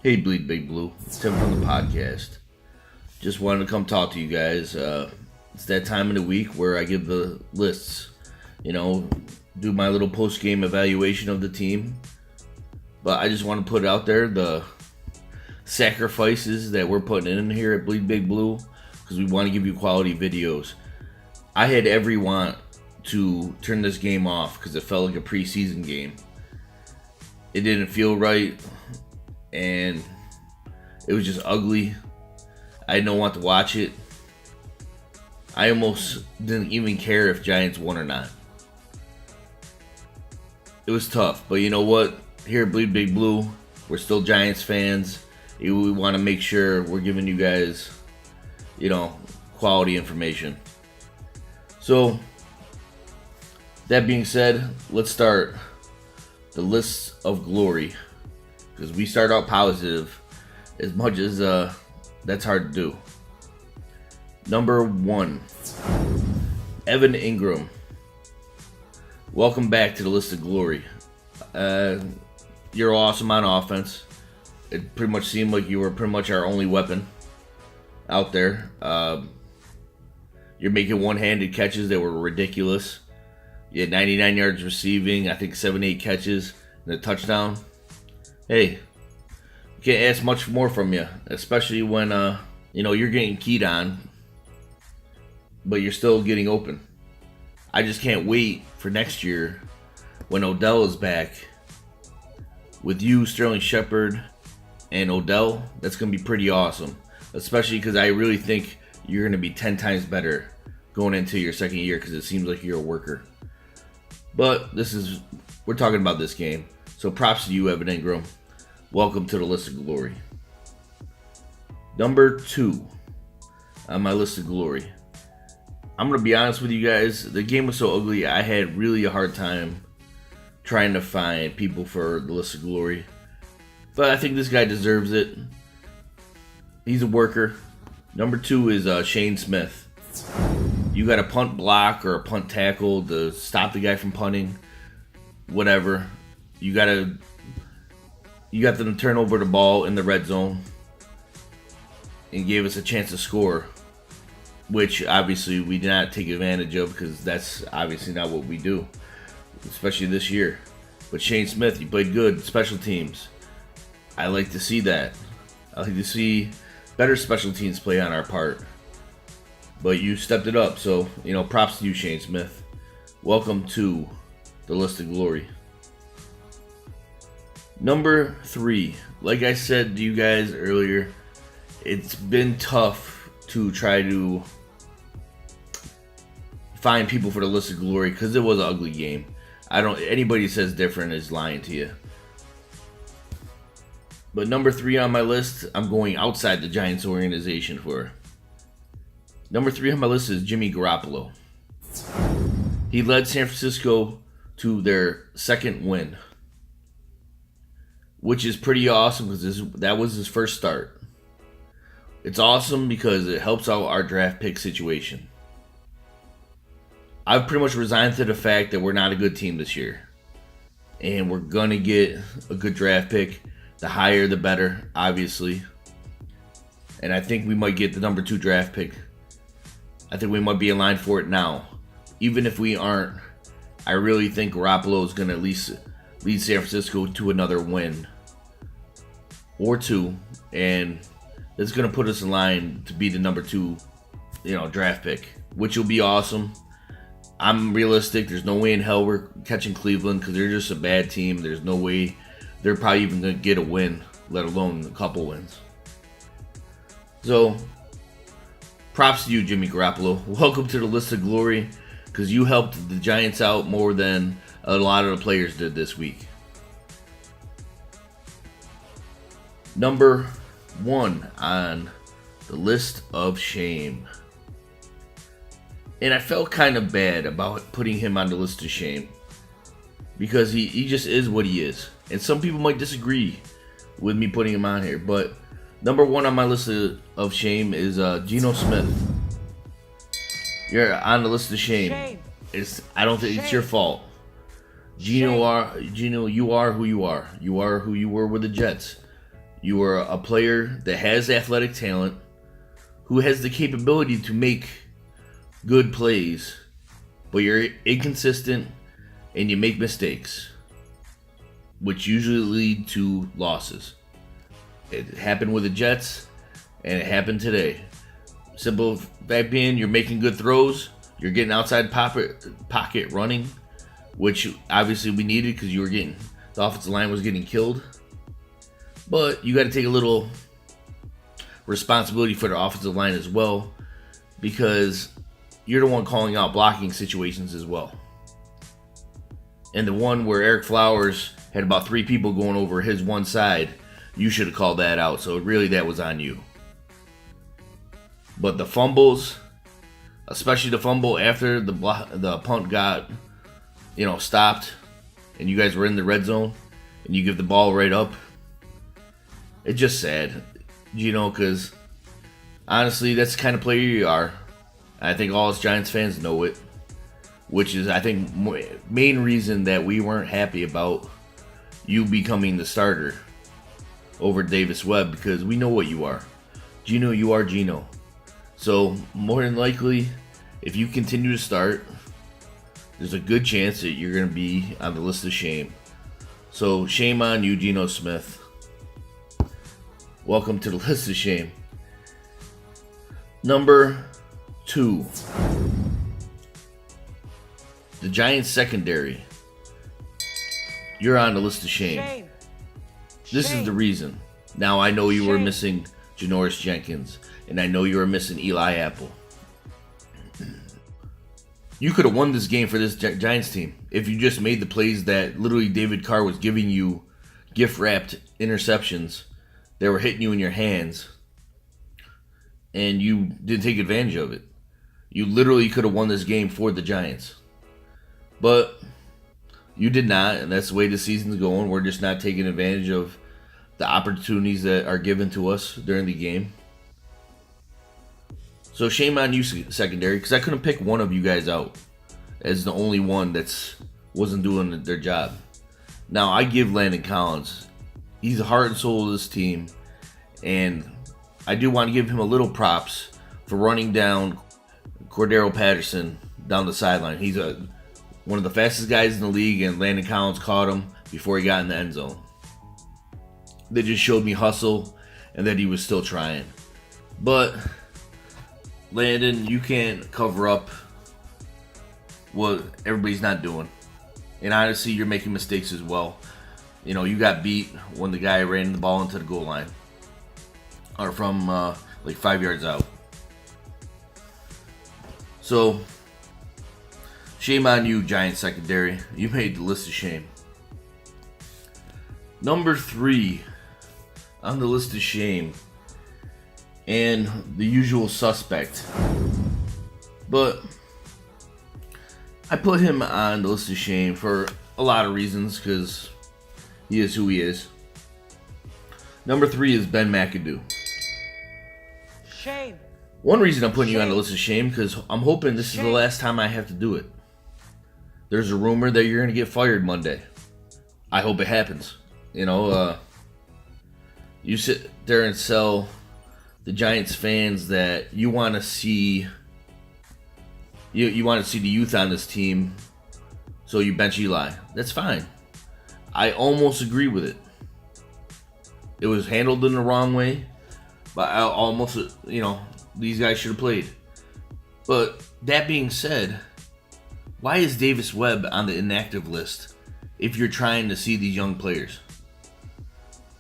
Hey, Bleedbigblue, it's Tim from the podcast. Just wanted to come talk to you guys. It's that time of the week where I give the lists, do my little post-game evaluation of the team. But I just want to put out there the sacrifices that we're putting in here at Bleedbigblue because we want to give you quality videos. I had every want to turn this game off because it felt like a preseason game. It didn't feel right. And it was just ugly. I didn't want to watch it. I almost didn't even care if Giants won or not. It was tough, but you know what? Here at Bleedbigblue, we're still Giants fans. We want to make sure we're giving you guys, quality information. So, that being said, let's start the list of glory. Because we start out positive, as much as that's hard to do. Number 1, Evan Engram. Welcome back to the list of glory. You're awesome on offense. It pretty much seemed like you were pretty much our only weapon out there. You're making one-handed catches that were ridiculous. You had 99 yards receiving, I think 7-8 catches, and a touchdown. Hey, can't ask much more from you, especially when, you're getting keyed on, but you're still getting open. I just can't wait for next year when Odell is back. With you, Sterling Shepard, and Odell, that's going to be pretty awesome, especially because I really think you're going to be 10 times better going into your second year because it seems like you're a worker. But we're talking about this game, so props to you, Evan Engram. Welcome to the list of glory. Number 2 on my list of glory. I'm going to be honest with you guys. The game was so ugly, I had really a hard time trying to find people for the list of glory. But I think this guy deserves it. He's a worker. Number 2 is Shane Smith. You got a punt block or a punt tackle to stop the guy from punting. Whatever. You got them to turn over the ball in the red zone and gave us a chance to score, which obviously we did not take advantage of because that's obviously not what we do, especially this year. But Shane Smith, you played good special teams. I like to see that. I like to see better special teams play on our part. But you stepped it up, so props to you, Shane Smith. Welcome to the list of glory. Number 3, like I said to you guys earlier, it's been tough to try to find people for the list of glory because it was an ugly game. Anybody who says different is lying to you. But number 3 on my list, I'm going outside the Giants organization for. Number 3 on my list is Jimmy Garoppolo. He led San Francisco to their second win, which is pretty awesome because that was his first start. It's awesome because it helps out our draft pick situation. I've pretty much resigned to the fact that we're not a good team this year. And we're going to get a good draft pick. The higher, the better, obviously. And I think we might get the number 2 draft pick. I think we might be in line for it now. Even if we aren't, I really think Garoppolo is going to at least lead San Francisco to another win or 2, and it's going to put us in line to be the number 2, draft pick, which will be awesome. I'm realistic. There's no way in hell we're catching Cleveland because they're just a bad team. There's no way they're probably even going to get a win, let alone a couple wins. So, props to you, Jimmy Garoppolo. Welcome to the list of glory because you helped the Giants out more than a lot of the players did this week. Number 1 on the list of shame. And I felt kind of bad about putting him on the list of shame because he just is what he is. And some people might disagree with me putting him on here, but number 1 on my list of shame is Geno Smith. You're on the list of shame. I don't think it's your fault. Geno, you are who you are. You are who you were with the Jets. You are a player that has athletic talent, who has the capability to make good plays, but you're inconsistent and you make mistakes, which usually lead to losses. It happened with the Jets, and it happened today. Simple fact being, you're making good throws, you're getting outside pocket running, which obviously we needed because the offensive line was getting killed. But you got to take a little responsibility for the offensive line as well, because you're the one calling out blocking situations as well. And the one where Eric Flowers had about 3 people going over his one side, you should have called that out. So really that was on you. But the fumbles, especially the fumble after the punt got, stopped, and you guys were in the red zone, and you give the ball right up, it's just sad, because honestly, that's the kind of player you are. I think all us Giants fans know it, which is, I think, main reason that we weren't happy about you becoming the starter over Davis Webb, because we know what you are. Geno, you are Geno. So, more than likely, if you continue to start, there's a good chance that you're going to be on the list of shame. So, shame on you, Geno Smith. Welcome to the list of shame. Number 2. The Giants secondary. You're on the list of shame. This is the reason. Now, I know you were missing Janoris Jenkins, and I know you were missing Eli Apple. You could have won this game for this Giants team if you just made the plays that literally David Carr was giving you gift-wrapped interceptions that were hitting you in your hands, and you didn't take advantage of it. You literally could have won this game for the Giants. But you did not, and that's the way the season's going. We're just not taking advantage of the opportunities that are given to us during the game. So shame on you, secondary, because I couldn't pick one of you guys out as the only one that wasn't doing their job. Now, I give Landon Collins, he's the heart and soul of this team, and I do want to give him a little props for running down Cordero Patterson down the sideline. He's one of the fastest guys in the league, and Landon Collins caught him before he got in the end zone. They just showed me hustle and that he was still trying. But Landon, you can't cover up what everybody's not doing. And honestly, you're making mistakes as well. You got beat when the guy ran the ball into the goal line. Or from like 5 yards out. So, shame on you, Giants secondary. You made the list of shame. Number 3 on the list of shame, and the usual suspect. But I put him on the list of shame for a lot of reasons, because he is who he is. Number 3 is Ben McAdoo. Shame. One reason I'm putting you on the list of shame, because I'm hoping this is the last time I have to do it. There's a rumor that you're going to get fired Monday. I hope it happens. You sit there and sell the Giants fans that you want to see. You want to see the youth on this team, so you bench Eli. That's fine. I almost agree with it. It was handled in the wrong way, but I almost, these guys should have played. But that being said, why is Davis Webb on the inactive list if you're trying to see these young players?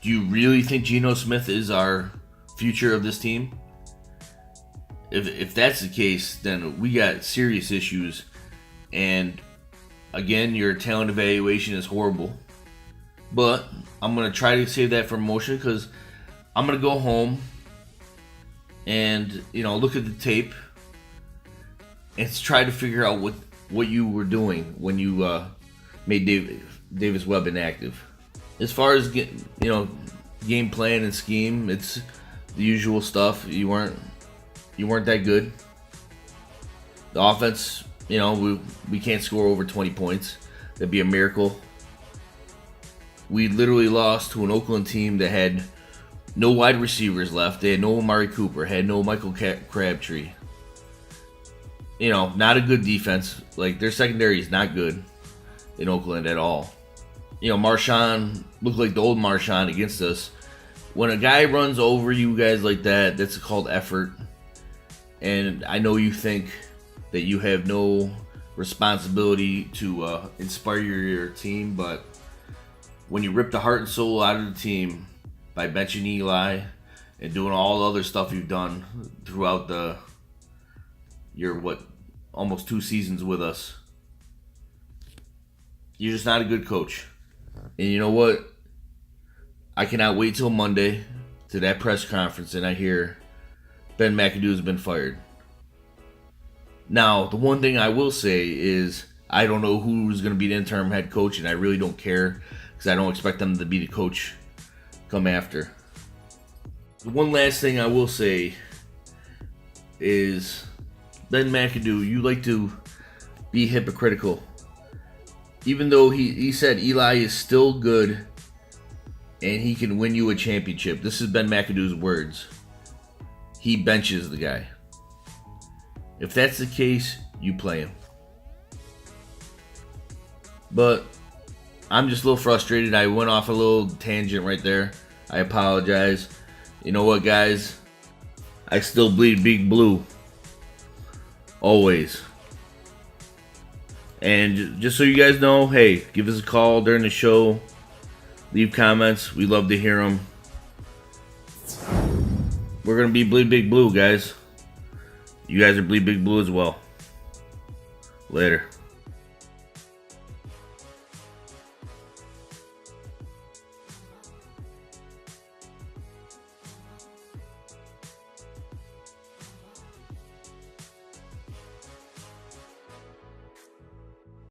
Do you really think Geno Smith is our future of this team? If that's the case, then we got serious issues. And again, your talent evaluation is horrible. But I'm going to try to save that for emotion, because I'm going to go home and look at the tape and try to figure out what you were doing when you made Davis Webb inactive. As far as game plan and scheme, it's the usual stuff. You weren't that good. The offense, we can't score over 20 points. That'd be a miracle. We literally lost to an Oakland team that had no wide receivers left. They had no Amari Cooper, had no Michael Crabtree. You know, not a good defense. Like, their secondary is not good in Oakland at all. You know, Marshawn looked like the old Marshawn against us. When a guy runs over you guys like that, that's called effort. And I know you think that you have no responsibility to inspire your team, but when you rip the heart and soul out of the team by benching Eli and doing all the other stuff you've done throughout your almost 2 seasons with us, you're just not a good coach. And you know what? I cannot wait till Monday to that press conference and I hear Ben McAdoo has been fired. Now, the one thing I will say is I don't know who's going to be the interim head coach, and I really don't care because I don't expect them to be the coach come after. The one last thing I will say is Ben McAdoo, you like to be hypocritical. Even though he said Eli is still good and he can win you a championship. This is Ben McAdoo's words. He benches the guy. If that's the case, you play him. But I'm just a little frustrated. I went off a little tangent right there. I apologize. You know what, guys? I still bleed big blue. Always. And just so you guys know, hey, give us a call during the show. Leave comments. We love to hear them. We're going to be Bleed Big Blue, guys. You guys are Bleed Big Blue as well. Later.